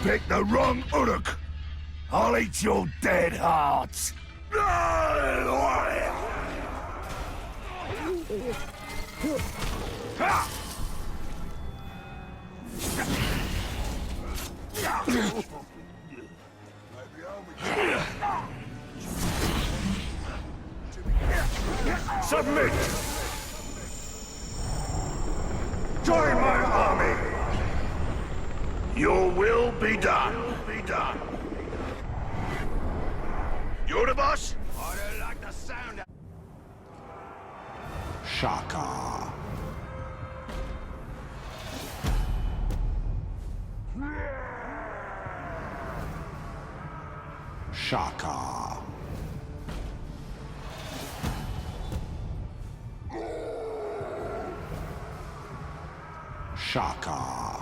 picked the wrong Uruk. I'll eat your dead hearts. Submit! Join my army! Your will be done. You're the boss? I don't like the sound of... Shaka. Shaka. Shaka.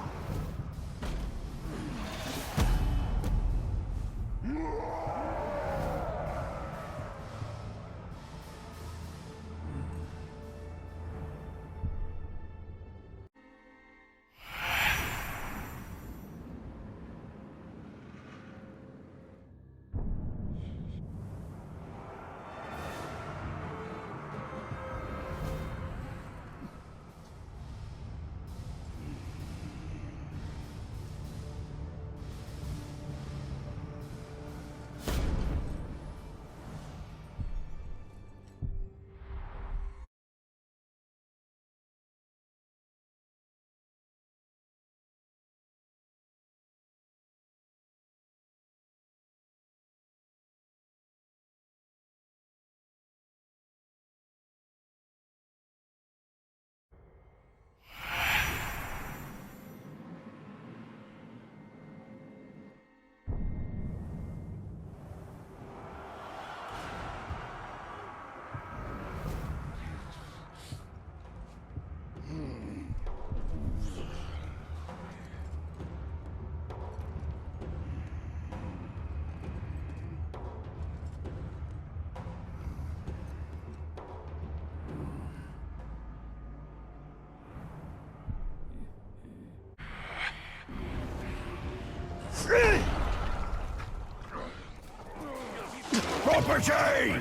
Property!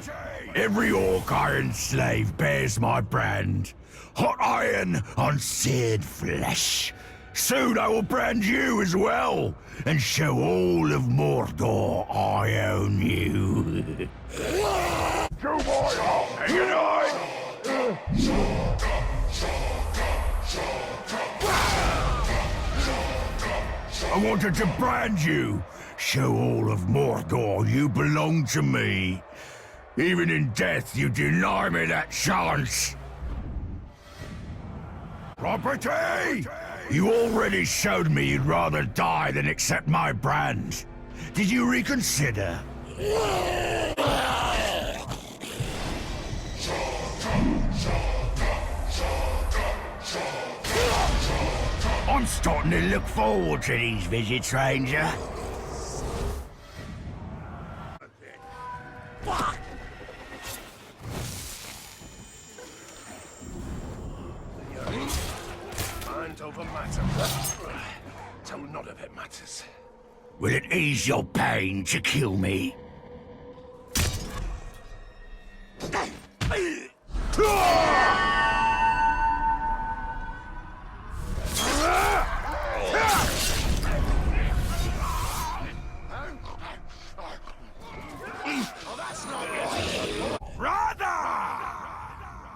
Every orc iron slave bears my brand. Hot iron on seared flesh. Soon I will brand you as well, and show all of Mordor I own you. To my army unite! I wanted to brand you. Show all of Mordor you belong to me. Even in death, you deny me that chance. Property! You already showed me you'd rather die than accept my brand. Did you reconsider? I'm starting to look forward to these visits, Ranger. Mind over matter. So none of it matters. Will it ease your pain to kill me?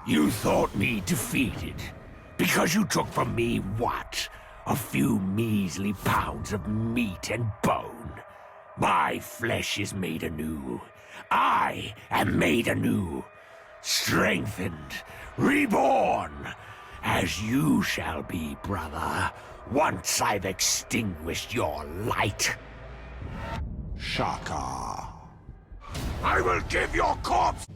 You thought me defeated because you took from me what? A few measly pounds of meat and bone. My flesh is made anew. I am made anew, strengthened, reborn, as you shall be, brother, once I've extinguished your light. Shaka. I will give your corpse